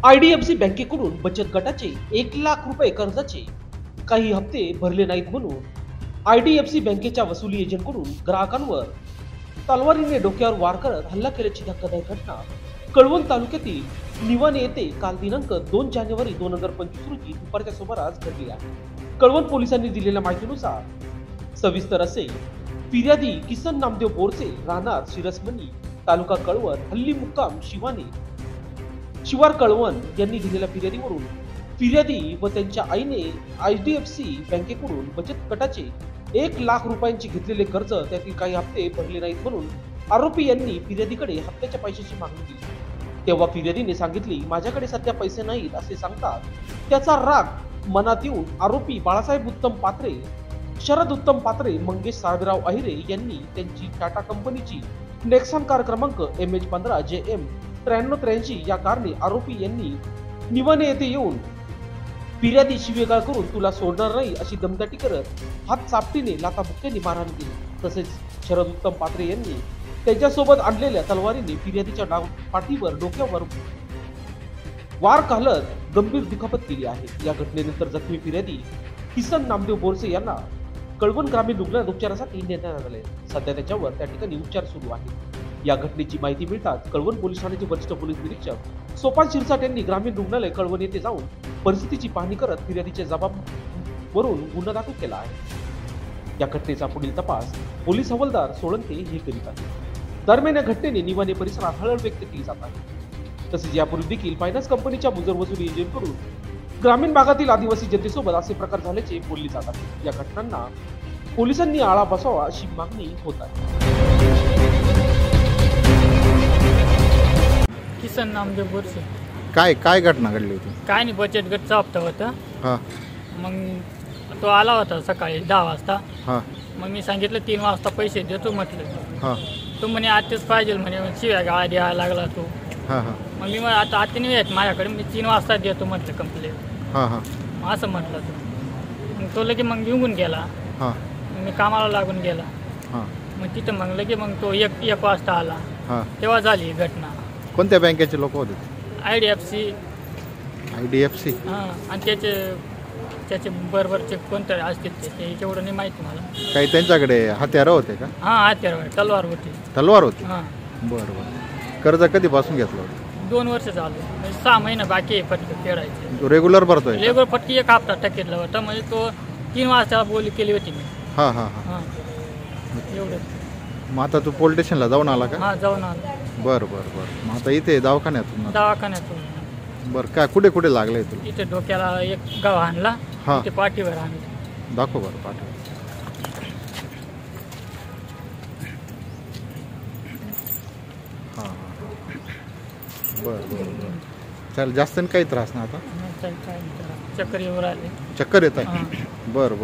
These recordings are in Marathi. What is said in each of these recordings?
आयडीएफसी बँकेकडून बचत गटाचे 1,00,000 रुपये कर्जाचे काही हप्ते भरले नाहीत म्हणून आयडीएफसी बँकेच्या वसुली एजंटकडून ग्राहकांवर तलवारीने डोक्यावर वार करत हल्ला केल्याची धक्कादायक घटना कळवण तालुक्यातील निवाणे येथे काल दिनांक 2 जानेवारी 2025 रोजी दुपारच्या सुमारास घडली आहे। कळवण पोलिसांनी दिलेल्या माहितीनुसार सविस्तर असे फिर्यादी किसन नामदेव बोरसे राहणार शिरसमणी तालुका कळवण हल्ली मुक्काम शिवार कळवण यांनी दिलेल्या फिर्यादीवरून फिर्यादी व त्यांच्या आईने आयडीएफसी बँकेकडून बचत गटाचे 1,00,000 रुपयांचे घेतलेले कर्ज त्यातील काही हप्ते भरले नाहीत म्हणून आरोपी यांनी फिर्यादीकडे हप्त्याच्या पैशाची मागणी केली। तेव्हा फिर्यादीने सांगितली माझ्याकडे सध्या पैसे नाहीत असे सांगतात त्याचा राग मनात येऊन आरोपी बाळासाहेब उत्तम पात्रे, शरद उत्तम पात्रे, मंगेश साहेबराव अहिरे यांनी त्यांची टाटा कंपनीची नेक्सॉन कार क्रमांक MH15 JM 9383 या कारने आरोपी यांनी निवाणे येथे येऊन फिर्यादी शिवेगाळ करून तुला सोडणार नाही अशी दमदाटी करत हात चापटीने लाथाबुक्क्याने मारहाण केली। तसेच शरद उत्तम पात्रे यांनी त्यांच्यासोबत आणलेल्या तलवारीने फिर्यादीच्या पाठीवर डोक्यावर वार घालत गंभीर दुखापत केली आहे। या घटनेनंतर जखमी फिर्यादी किसन नामदेव बोरसे यांना कळवण ग्रामीण रुग्णालयात उपचारासाठी नेण्यात आले। सध्या त्याच्यावर त्या ठिकाणी उपचार सुरू आहेत। या घटनेची माहिती मिळताच कळवण पोलीस ठाण्याचे वरिष्ठ पोलीस निरीक्षक सोपान शिरसाट यांनी ग्रामीण रुग्णालय कळवण येथे जाऊन परिस्थितीची पाहणी करत फिर्यादीच्या जबाबावरून गुन्हा दाखल केला आहे। या घटनेचा पुढील तपास पोलीस हवालदार सोळंके हे करीत आहेत। दरम्यान या घटनेने निवाणे परिसरात हळहळ व्यक्त केली जात आहे। तसेच यापूर्वी देखील फायनान्स कंपनीच्या मुजर वसुली एजंटकडून ग्रामीण भागातील आदिवासी जनतेसोबत असे प्रकार झाल्याचे बोलले जात आहे। या घटनांना पोलिसांनी आळा बसावा अशी मागणी होत आहे। किसन नामदेव बोरसे। काय घटना घडली होती? काय नाही, बचत गटचा हप्ता होता। हा, मग तो आला होता सकाळी 10 वाजता। हा, मग मी सांगितलं 3 वाजता पैसे देतो म्हटलं। हा, तो म्हणे आत्ताच पाहिजे म्हणे, शिव्या गाळा द्यायला लागला तो। हा, हा, मग मी आता आत्ताने येत माझ्याकडे, मी 3 वाजता देतो म्हटलं कंप्लेंट। हा, हा, असं म्हटलं तो। मग तो लगे मग निघून गेला। हा, मी कामाला लागून गेला। हा, मग तिथं मग लगे मग तो एक वाजता आला। हा, तेव्हा झाली ही घटना। कोणत्या बँकेचे लोक होते? आयडीएफसी। हां, आणि त्याचे बरोबरचे कोणतरी असतील ते तेवढं नाही माहिती मला। काही त्यांच्याकडे हत्यारं होते का? हां, हत्यार तलवार होती। हां, बरं। कर्ज कधीपासून घेतलं होतं? 2 वर्ष झाले, म्हणजे 6 महिने बाकी आहे फटके फेडायचे। रेग्युलर भरतोय? रेग्युलर फटकी 1 हप्ता टक्केतला होता, म्हणजे तो 3 वाजता बोली केली होती मी। हां, हां, हां, एवढं। मग आता तू पोलीस स्टेशनला जाऊन आला का? हां, जाऊन आलो। बरं। मग आता इथे दवाखान्यातून? दवाखान्यातून। बरं, काय कुठे लागले तुला? इथे डोक्याला एक गाव आणला, हां, इथे पाठीवर आणलं। दाखव बरं पाठी। हां, बरं। चल, जास्त काही त्रास नाही आता? चक्कर येऊन आले। चक्कर येत आहे? बरं।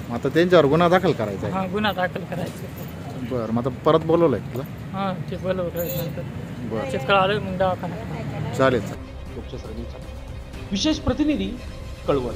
मग आता त्यांच्यावर गुन्हा दाखल करायचा आहे? हां, गुन्हा दाखल करायचा। बरं, मग आता परत बोलवलंय तुला? हां, ते बोलवलं नंतर। बरं, चक्कर आलं मग दवाखान्यात। चालेल। विशेष प्रतिनिधी कळवण।